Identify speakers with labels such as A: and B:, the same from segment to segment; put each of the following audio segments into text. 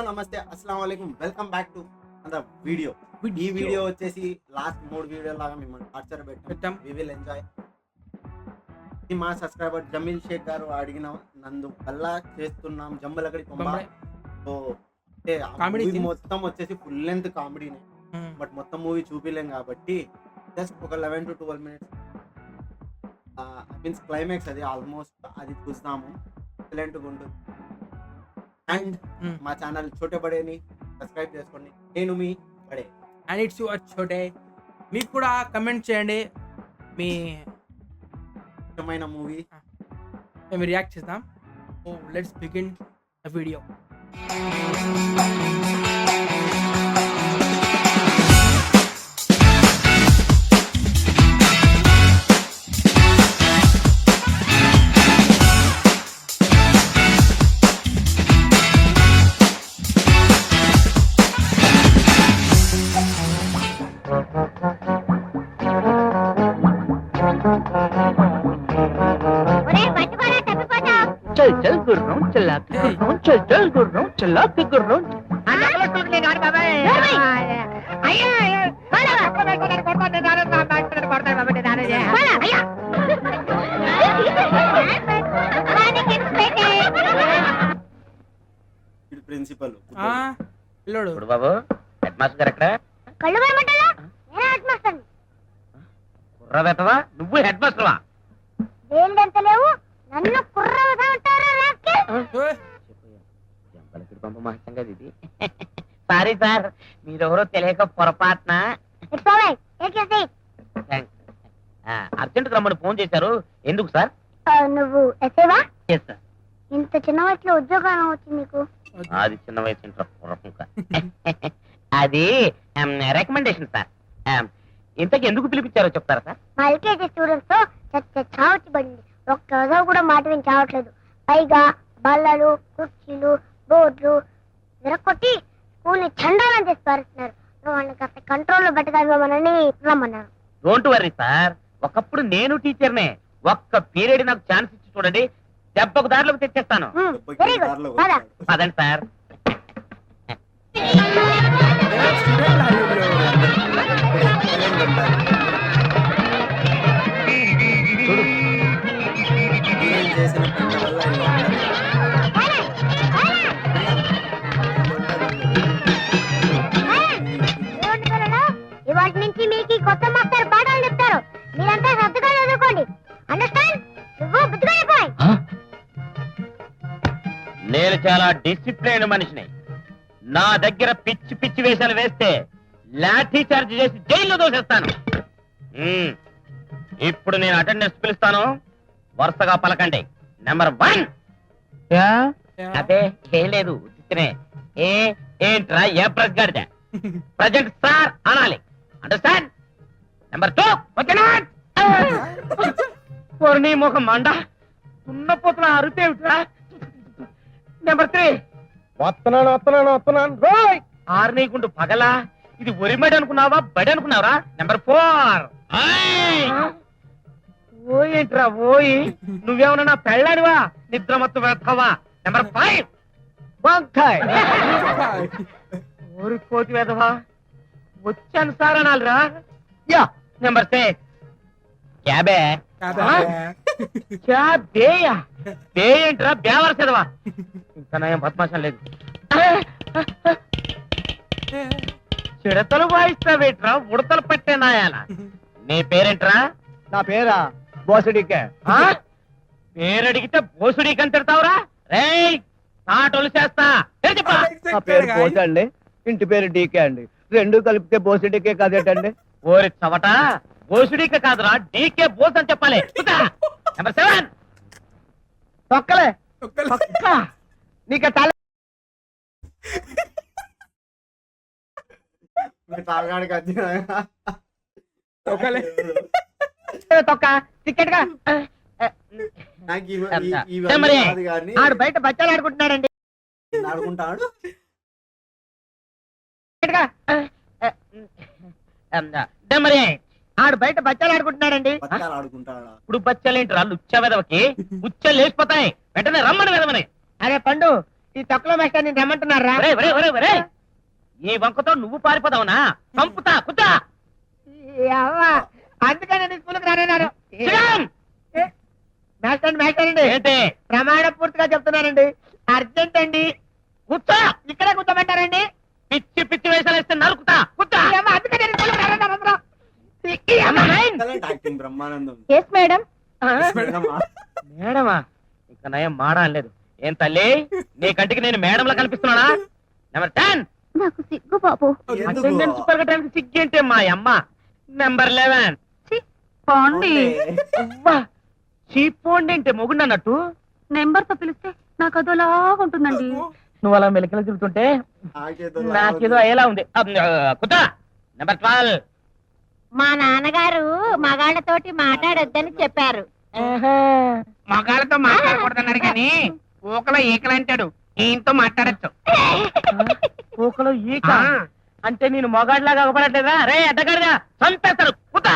A: నమస్తే అస్సలం వాలేకుమ్ welcome back to another video. ఈ వీడియో వచ్చేసి లాస్ట్ 3 వీడియో లాగా మిమ్మల్ని టార్చర్ పెట్టాం. We will enjoy. మా సబ్స్క్రైబర్ జమీల్ షేక్ గారు అడిగిన నందు కల్లా చేస్తున్నాం జంబలకడి కొంబ. సో కామెడీ మొత్తం వచ్చేసి ఫుల్ లెంత్ కామెడీనే, బట్ మొత్తం మూవీ చూపిలేం కాబట్టి జస్ట్ ఒక 11 to 12 minutes మీన్స్ క్లైమాక్స్ అది ఆల్మోస్ట్ అది చూస్తాము. ఎక్సలెంట్గా ఉంటుంది. అండ్ మా ఛానల్ చోటే బడేని సబ్స్క్రైబ్ చేసుకోండి. నేను మీ బడే
B: అండ్ ఇట్స్ యువర్ చోటే. మీకు కూడా కమెంట్ చేయండి, మీ
A: ఇష్టమైన మూవీ
B: మేము రియాక్ట్ చేద్దాం. So let's begin the video.
C: चल चल गुर्रों चलाक गुर्रों चल चल गुर्रों चलाक गुर्रों अनकल टोकले गाड़ बाबा अय्या अय्या बाला कोडा दारो ना मास्टर कोडा बाबा दारो जे बाला अय्या पानी के पेटे
A: ఇది ప్రిన్సిపల్
B: పిల్లోడు
C: గుడ్ బాబు హెడ్ మాస్టర్ ఎక్కడ
D: కళ్ళు భయమంటారా నేను హెడ్ మాస్టర్
C: కుర్రవేతవా నువ్వు హెడ్ మాస్టర్వా
D: దేనిదంత లేవు నన్ను కుర్రవదా అంటారా రాస్కెల్
C: జంపలకి పంప మహత్యంగా ఇది సారీ సార్ మీరెవరో తెలియక పొరపాటున
D: it's all right take your seat
C: urgent రమ్మని ఫోన్ చేశారు. ఎందుకు సార్?
D: నువ్వు ఎస్ఏవా?
C: Yes sir.
D: ఇంత చిన్న వయసులో ఉద్యోగం వచ్చింది నీకు?
C: అది చిన్న వయసు అది రికమెండేషన్ సార్. ఇంతకు ఎందుకు పిలిపించారో చెప్తారా సార్?
D: మా ఎల్కేజీ స్టూడెంట్స్ తో చావచ్చి పడింది. ఒక్క రోజు కూడా మాట విని చావట్లేదు. పైగా బల్లలు కుర్చీలు బోర్డులు విరక్కొట్టి స్కూల్ ని చండాలం చేసి పారుస్తున్నారు. వాళ్ళని కాస్త కంట్రోల్లో పెట్టగలమని రమ్మన్నారు.
C: డోంట్ వర్రీ సార్, ఒకప్పుడు నేను టీచర్నే. ఒక్క పీరియడ్ నాకు ఛాన్స్ ఇచ్చి చూడండి, దెబ్బకు దారిలోకి తెచ్చేస్తాను.
D: Very good.
C: పదండి సార్.
A: చేసిన పని వల్ల
D: ఇవాటి నుంచి మీకు కొత్త మాస్టర్ పాఠాలు చెప్తారు. మీరంతా శ్రద్ధగా చదువుకోండి. అండర్స్టాండ్? నువ్వు బుద్ధిగా
C: నేను చాలా డిసిప్లైన్ మనిషిని. నా దగ్గర పిచ్చి పిచ్చి వేషాలు వేస్తే లాఠీ చార్జ్ చేసి జైల్లో దోసేస్తాను. ఇప్పుడు నేను అటెండెన్స్ పిలుస్తాను, వరుసగా పలకండి. నెంబర్ 1. అదే ఏం లేదు, ఏంట్రా ఏ ప్రెస్ గాడిద ప్రజెంట్ సార్ అనాలి. అండర్స్టాండ్? నెంబర్ 2 నీ ముఖం మండ ఉన్నపోతున్న అరుపేమిట్రా. నెంబర్ 3 వస్తున్నాను ఆరు నీకుంటూ పగలా. ఇది ఒరిమడి అనుకున్నావా బడి అనుకున్నావరా? నెంబర్ 4 ఓయేంట్రా ఓయి, నువ్వేమన్నా నా పెళ్ళాడివా నిద్ర మొత్తం వేస్తావా? నెంబర్ 5 వంకాయ్. ఓరి కోతి వేదవా వచ్చాను సార్ అనాలిరా. యా. నెంబర్ 6 క్యాబే. ఏంట్రా బేవర్ చదవా? ఇంకా నయం బద్మాషం లేదు. చిడతలు వాయిస్తావేట్రా ఉడతలు పట్టే నాయాల. నీ పేరేంట్రా?
E: నా పేరా బోసుడికే.
C: పేరడిగితే బోసుడికి అని తిడతావురా? రేయ్ తాటోలు చేస్తా.
E: నా పేరు బోసు అండి, ఇంటి పేరు డీకే అండి. రెండు కలిపితే బోసుడికే కదేటండి.
C: ఓరి చవట, బోసుడికే కాదురా డీకే బోస్ అని చెప్పాలి. నెంబర్ 7
E: తొక్కలే నీకే తల
A: తాగాడికి వచ్చిన
E: తొక్క టికెట్ గా. ఆడు బయట బచ్చాలు ఆడుకుంటున్నాడండి.
A: ఆడుకుంటాడు
E: ఆడు బయట బచ్చాలు ఆడుకుంటున్నాడండి.
C: ఇప్పుడు బచ్చాలేంటి రాళ్ళు ఉచ్చ వెదవకి ఉచ్చలు లేచిపోతాయి. వెంటనే రమ్మని వెదవని.
E: అరే పండు,
C: ఈ తక్కువ మాస్టర్ నేను రమ్మంటున్నారా?
E: ఈ వంకతో నువ్వు పారిపోదావునా? పంపుతా కుతా.
C: అందుకని నేను స్కూల్కి రానన్నారు. మాస్టర్ అండి
E: ఏంటి
C: ప్రమాణ పూర్తిగా చెప్తున్నానండి, అర్జెంట్ అండి.
E: కుత్తా?
C: ఇక్కడే కూర్చోబెట్టారండి.
E: పిచ్చి పిచ్చి వేషాలు వేస్తే నరుకుతా కుత్తా.
C: అందుకని నేను స్కూల్కి రానన్నారు అందరూ.
A: యాక్టింగ్ బ్రహ్మానందం.
D: Yes madam.
E: మేడమా? ఇంకా నయం మాడా లేదు. ఏం తల్లి నీ కంటికి నేను మేడంలా కనిపిస్తున్నానా? నెంబర్ 10
D: నాకు సిగ్గు బాబు.
E: అటెండెన్స్ పెరగడానికి సిగ్గేంటే మా అమ్మ. నెంబర్ 11
D: పోండి.
E: చీపోండి అంటే మొగుండు అన్నట్టు.
D: నెంబర్ తో పిలిస్తే నాకు అదోలా ఉంటుందండి.
E: నువ్వు అలా మెలికలు తిరుగుతుంటే నాకేదో అయ్యేలా ఉంది. కుదా నెంబర్ 12
D: మా నాన్నగారు మగాళ్ళతోటి మాట్లాడొద్దని చెప్పారు.
C: మగాళ్ళతో మాట్లాడకూడదన్నాడు కానీ ఊకలో ఈకలు అంటాడు, ఈయనతో మాట్లాడచ్చు.
E: పూకలో ఈక అంటే నేను మొగాడిలాగా అవ్వబడట్లేదా? రే అడ్డగాడిగా చంపేస్తారు. కుదా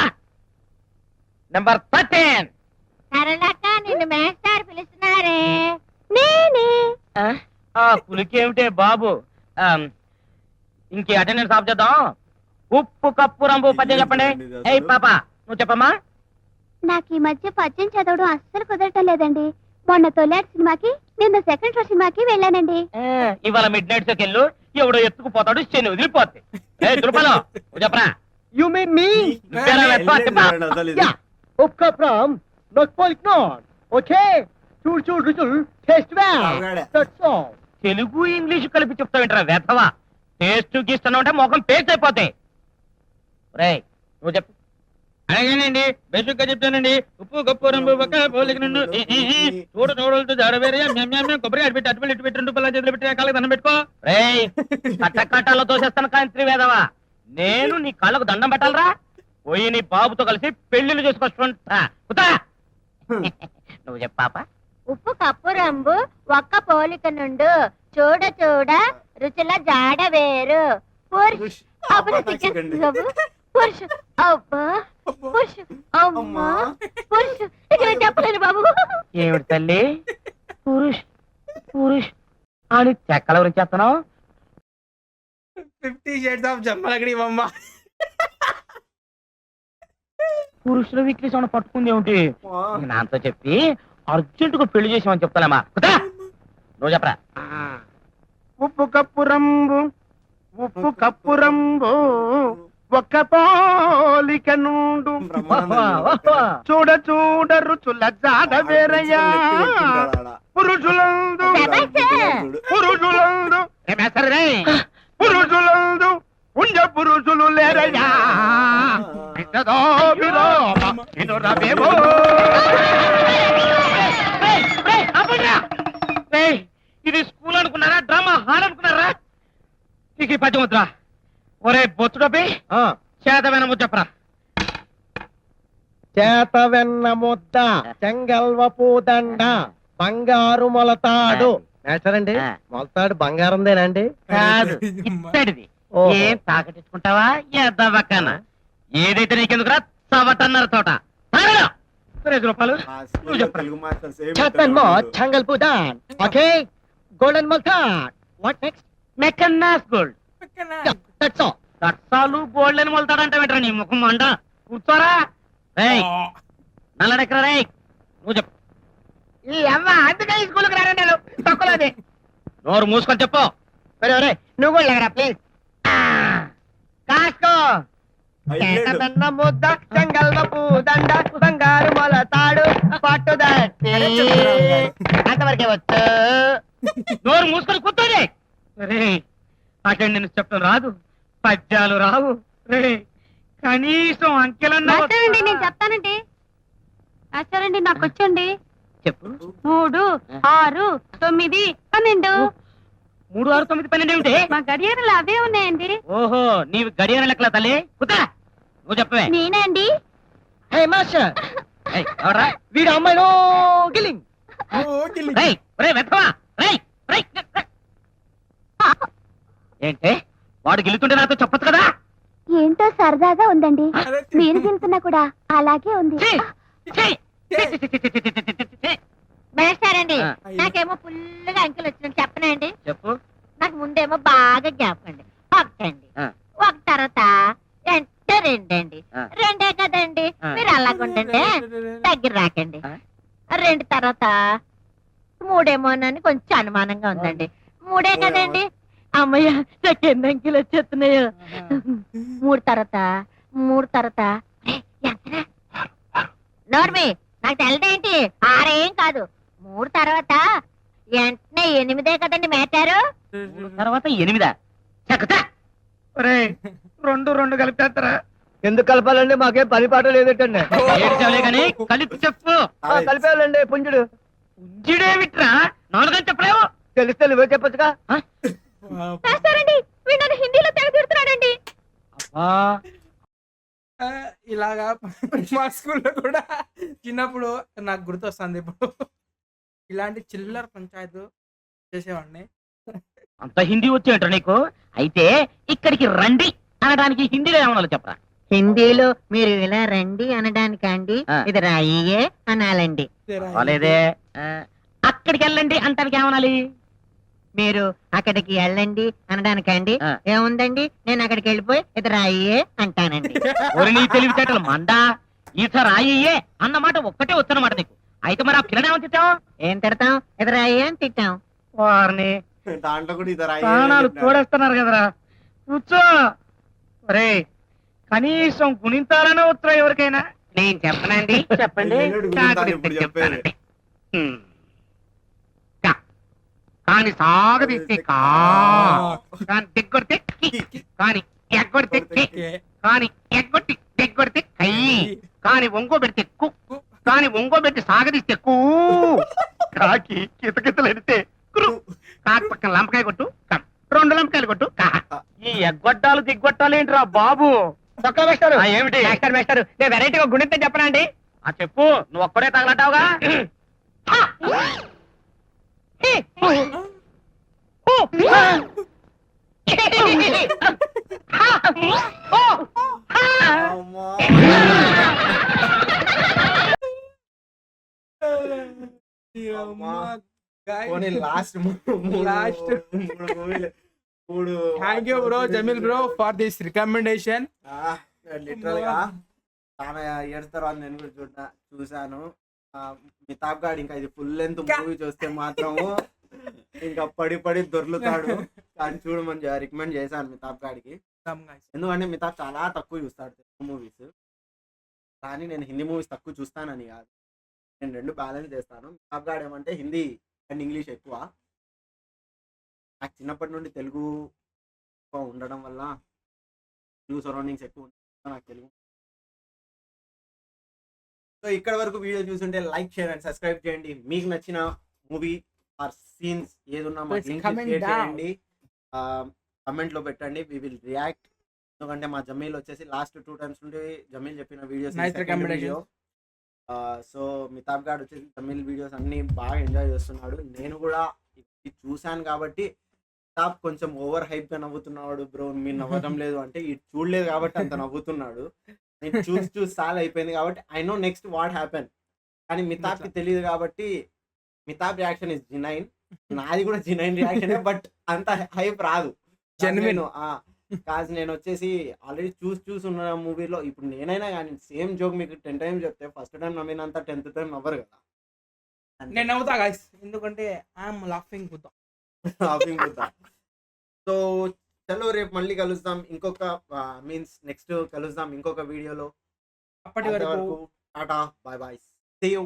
E: నెంబర్ 13
D: సరళక్క నిన్ను మేస్టార్ పిలుస్తున్నారే. నేనే.
E: ఆ పులికేమిటే బాబు. ఇంకే అటెండెన్స్ ఆఫ్ చేద్దాం. ఉప్పు కప్పు రంబు పద్యం చెప్పండి. ఏ పాప నువ్వు చెప్పమ్మా.
D: నాకు ఈ మధ్య పద్యం చదవడం అస్సలు కుదరటం లేదండి. మొన్న తొలాటి సినిమాకి, నిన్న సెకండ్ షో సినిమాకి వెళ్ళానండి.
E: ఇవాళ మిడ్ నైట్ షోకి వెళ్ళు. ఎవడో ఎత్తుకుపోతాడు, శని వదిలిపోతే. దుర్పలో నువ్వు చెప్పరా.
C: You mean me? Yeah. Of course, not point not. Okay. Chul ruchul taste well. That's all.
E: Telugu English కలిపి చెప్తా వింటారా వెధవా? టేస్ట్ గీస్తున్నా ఉంటే మొఖం పేస్ట్ అయిపోతాయి. రేయ్ నువ్వు చెప్పు. అలాగేనండి, బేసిక్ గా చెప్తానండి. ఉప్పు కప్పు రంబు పక్క పోలిక నుండి చూడ చూడలతో జాడవేరే కొబ్బరి అటు పెట్టి అటు పెట్టి ఇటు పెట్టి 2 రూపాయల చేతులు పెట్టి కాళ్ళకి దండం పెట్టుకో. రేయ్ కట్టకట్టాలో తోసేస్తాను కాంత్రి వేదవా. నేను నీ కాళ్ళకు దండం పెట్టాలరా? పోయి నీ బాబుతో కలిసి పెళ్లిళ్ళు చేసుకొస్తుంటా. నువ్వు చెప్పు పాప.
D: ఉప్పు కప్పు రంబు ఒక్క పోలిక నుండు చూడ చూడ రుచుల జాడ వేరు. పురుష్ అమ్మా పురుష్ ఇక చెప్పలేను బాబు.
E: ఏమిటి తల్లి పురుష్ పురుష్ అని చెక్కల గురించి చెప్తున్నావు?
B: 50 షేడ్స్ ఆఫ్ జమ్మలగడి బొమ్మ.
E: పురుషుల వీక్నెస్ ఏమైనా పట్టుకుంది ఏమిటి? నాతో చెప్పి అర్జెంట్ గా పెళ్లి చేసామని చెప్తానమ్మా. నువ్వు చెప్పరా.
C: ఉప్పు కప్పు రంబు ఒక్క పోలిక నుండు చూడ చూడ రుచుల జాడ వేరయ్యా. పురుషులందు పుంజ పురుషులు లేరయ్యా.
E: ఇది స్కూల్ అనుకున్నారా, డ్రామా హాల్ అనుకున్నారా? నీకు 10 ముద్ర. ఒరే బొచ్చుడపి చేతమైన ముద్ద చెప్పరా.
C: చేతవెన్న ముద్ద, చెంగల్వపు దండ, బంగారు మొలతాడు. మేస్టరండి మొలతాడు బంగారందేనండి?
E: కాదు ఇత్తడిది. ఏం తాకటించుకుంటావా ఎద్దవక్కన? ఏదైతే నీకెందుకురా చవటన్నర తోట. 5 రూపాయలు నువ్వు చెప్పరా.
C: చెంగల్పు దాన్. ఓకే గోల్డెన్ మొలతాడ్. What next?
E: మెకన్నాస్ గోల్డ్.
C: That's all.
E: కట్సాలు గోల్డ్ అని మొలతాడంటే వెంటరా నీ ముఖం మంట. కూర్చోరా. నల్లడెక్కరా రే. నువ్వు చెప్పు.
C: ఈ అమ్మ అందుకే ఈ స్కూల్కి రాను తక్కువది.
E: నోరు మూసుకొని చెప్పు.
C: ఒరే నువ్వు కూడా లేకరా ప్లీజ్. కాసుకో. చేతవెన్న ముద్ద, చెంగల్వపు దండ, బంగారు మొలతాడు, పట్టుదట్టి. అంతవరకే వచ్చు.
E: నోరు మూసుకొని కూర్చోండి. రే అటెండెన్స్ చెప్పడం రాదు, పద్యాలు రావు. రే కనీసం అంకెలన్నా.
D: నేను చెప్తానండి. మాస్టరండి నాకు వచ్చండి.
E: చెప్పు.
D: 3, 6, 9, 12.
E: 3, 6, 9, 12 ఏమిటి?
D: మా గడియారాలు అవే ఉన్నాయండి.
E: ఓహో నీవు గడియార లెక్కల తల్లి. కుదా నువ్వు చెప్పవే.
D: నేనే అండి.
C: హే మాస్టర్
E: ఎవరా
C: వీడు అమ్మాయిలో గిల్లింగ్.
E: ఏంటే వాడు గెలుతుంటే నాతో చెప్పచ్చు కదా.
D: ఏంటో సరదాగా ఉందండి. మీరు గెలుతున్నా కూడా అలాగే ఉంది.
C: మేస్తారండి
E: ఆ.
C: నాకేమో ఫుల్గా అంకెలు వచ్చినట్టు చెప్పనండి.
E: చెప్పు.
C: నాకు ముందేమో బాగా జ్ఞాపకండి. ఒకటండి,
E: ఆ.
C: ఒక తర్వాత అంటే రెండండి.
E: ఆ.
C: రెండే కదండి,
E: ఆ.
C: మీరు అలాగుండండి, దగ్గర రాకండి.
E: ఆ.
C: రెండు తర్వాత మూడేమోనని కొంచెం అనుమానంగా ఉందండి. మూడే కదండి. అమ్మయ్య నాకు ఎన్ని అంకెలు వచ్చేస్తున్నాయో. మూడు తర్వాత ఎంతరా? నోర్మి నాకు తెలదేంటి, ఆరేం కాదు. మూడు తర్వాత వెంటనే ఎనిమిదే కదండి మేటారు.
E: తర్వాత 8 చక్కతా. రెండు రెండు కలిపేస్తారా?
F: ఎందుకు కలపాలండి? మాకేం పని పాట లేదటండి.
E: ఏడ్చావులే గాని కలిపి చెప్పు.
F: కలిపేయాలండి పుంజుడు.
E: ఉజ్జిడేమిట్రా 4 అని చెప్పలేవు.
F: తెలిస్తే నువ్వే చెప్పొచ్చుగా.
C: మేస్తారండి వీడు నన్ను హిందీలో తెగ తిడుతున్నాడండి.
E: అబ్బా,
B: ఇలాగా మా స్కూల్లో కూడా చిన్నప్పుడు నాకు గుర్తొస్తుంది ఇప్పుడు ఇలాంటి చిల్లర పంచాయతీ చేసేవాడిని.
E: అంత హిందీ వచ్చేంట నీకు? అయితే ఇక్కడికి రండి అనడానికి హిందీలో ఏమన్నా చెప్పరా?
C: హిందీలో మీరు ఇలా రండి అనడానికండి,
E: ఆ.
C: ఇది రాయియే అనాలండి.
E: కాలేదే. అక్కడికి వెళ్ళండి అంటానికి ఏమనాలి?
C: మీరు అక్కడికి వెళ్ళండి అనడానికండి,
E: ఆ.
C: ఏముందండి నేను అక్కడికి వెళ్ళిపోయి ఇది రాయియే అంటానండి.
E: ఒరి నీ తెలివితేటలు మందా, ఈత రాయ్యే అన్నమాట ఒక్కటే వచ్చనమాట నీకు. అయితే మరి ఆ పిల్లని ఏమని తిట్టావు?
C: ఏం తిడతాం? ఇది రాయియే అని తిట్టాం.
E: వారిని
A: దాంట్లో కూడా ఇది రాయి
E: ప్రాణాలు తోడేస్తున్నారు కదరా. కూర్చో. రే కనీసం గుణింతాలనే ఉత్తరం ఎవరికైనా. నేను చెప్పనండి. చెప్పండి.
A: ఎన్నడూ గుణింతాలు ఇప్పుడు చెప్పేది.
E: కాని సాగదీస్తే కా, కాని దిగ్గొడితే కి, కాని ఎగ్గొడితే కి, కాని ఎగ్గొట్టి దిగ్గొడితే కై, కాని ఒంగో పెడితే కు, కాని ఒంగో పెట్టి సాగదీస్తే కూ, కాకి కితకితలు ఎడితే కురు, కాకి పక్కన లంపకాయ కొట్టు క, 2 లంపకాయలు కొట్టు కా. ఈ ఎగ్గొట్టాలు దిగ్గొట్టాలు ఏంట్రా బాబు? ఏమిటి
F: మేస్టారు నేను వెరైటీగా గుణింతం చెప్పనా అండి?
E: చెప్పు. నువ్వు ఒక్కడే తగలటావుగా.
A: అమ్మా. పోనీ లాస్ట్
B: Last.
A: మూడు
B: thank you bro Jameel bro for this recommendation.
A: Literal గా చాలా ఇయర్స్ తర్వాత నేను కూడా చూసాను. మితాబ్ గాడు ఇంకా ఇది ఫుల్ లెంత్ మూవీ చూస్తే మాత్రము ఇంకా పడి పడి దొర్లుతాడు. కానీ చూడమని రికమెండ్ చేశాను మితాబ్ గాడికి. ఎందుకంటే మితాబ్ చాలా తక్కువ చూస్తాడు తెలుగు మూవీస్. కానీ నేను హిందీ మూవీస్ తక్కువ చూస్తానని కాదు, నేను 2 బ్యాలెన్స్ చేస్తాను. మితాబ్ గాడు ఏమంటే హిందీ అండ్ ఇంగ్లీష్ ఎక్కువ. నాకు చిన్నప్పటి నుండి తెలుగు ఎక్కువ ఉండడం వల్ల తెలుగు సరౌండింగ్స్ ఎక్కువ నాకు తెలుగు. సో ఇక్కడ వరకు వీడియో చూస్తుంటే లైక్ షేర్ అండ్ సబ్స్క్రైబ్ చేయండి. మీకు నచ్చిన మూవీ ఆర్ సీన్స్ ఏదున్నా మాకు లింక్ షేర్ చేయండి, కమెంట్ లో పెట్టండి. We will react. ఎందుకంటే మా జమీల్ వచ్చేసి లాస్ట్ 2 times నుండి జమీల్ చెప్పిన వీడియోస్ వీడియో. సో మితాబ్ గాడు వచ్చేసి జమీల్ వీడియోస్ అన్ని బాగా ఎంజాయ్ చేస్తున్నాడు. నేను కూడా చూశాను కాబట్టి మితాబ్ కొంచెం ఓవర్ హైప్ గా నవ్వుతున్నాడు. బ్రో మీరు నవ్వడం లేదు అంటే ఇది చూడలేదు కాబట్టి అంత నవ్వుతున్నాడు. నేను చూసి సాల్ అయిపోయింది కాబట్టి I know next what happen. కానీ మితాబ్కి తెలియదు కాబట్టి మితాబ్ రియాక్షన్ ఇస్ జినైన్, నాది కూడా జినైన్ రియాక్షన్. బట్ అంత హైప్ రాదు. కాదు నేను వచ్చేసి ఆల్రెడీ చూసి ఉన్న మూవీలో ఇప్పుడు నేనైనా కానీ సేమ్ జోక్ మీకు 10 times చెప్తే ఫస్ట్ టైం నవ్వినంత 10th time నవ్వరు కదా.
B: నేను నవ్వుతా గైస్, ఎందుకంటే ఐఎమ్ లాఫింగ్ కుద్దా.
A: సో చలో రేపు మళ్ళీ కలుద్దాం ఇంకొక నెక్స్ట్ కలుద్దాం ఇంకొక వీడియోలో.
B: అప్పటి వరకు
A: tata, bye bye, see you.